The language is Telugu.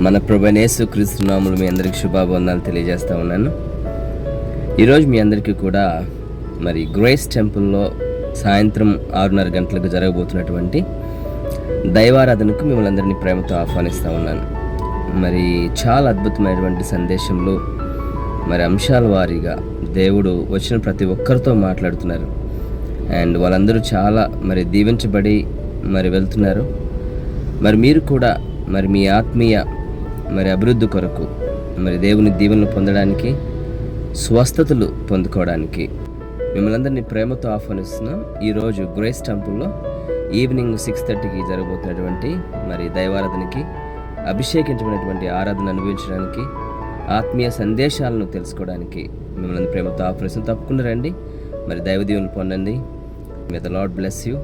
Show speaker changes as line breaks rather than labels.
మన ప్రభువైన యేసుక్రీస్తు నామములో మీ అందరికీ శుభాభివందనాలు తెలియజేస్తా ఉన్నాను. ఈరోజు మీ అందరికీ కూడా మరి గ్రేస్ టెంపుల్లో సాయంత్రం 6:30 గంటలకు జరగబోతున్నటువంటి దైవారాధనకు మిమ్మల్ని అందరినీ ప్రేమతో ఆహ్వానిస్తూ ఉన్నాను. మరి చాలా అద్భుతమైనటువంటి సందేశంలో మరి అంశాల వారీగా దేవుడు వచ్చిన ప్రతి ఒక్కరితో మాట్లాడుతున్నారు. అండ్ వాళ్ళందరూ చాలా మరి దీవించబడి మరి వెళ్తున్నారు. మరి మీరు కూడా మరి మీ ఆత్మీయ మరి అభివృద్ధి కొరకు మరి దేవుని దీవెనలు పొందడానికి, స్వస్థతలు పొందుకోవడానికి మిమ్మల్ని అందరినీ ప్రేమతో ఆహ్వానిస్తున్నాం. ఈరోజు గ్రేస్ టెంపుల్లో ఈవినింగ్ 6:30కి జరగబోతున్నటువంటి మరి దైవారాధనకి, అభిషేకించబడినటువంటి ఆరాధన అనుభవించడానికి, ఆత్మీయ సందేశాలను తెలుసుకోవడానికి మిమ్మల్ని ప్రేమతో ఆహ్వానిస్తున్నాం. తప్పకుండా రండి, మరి దైవ దీవెనలు పొందండి. May the lord bless you.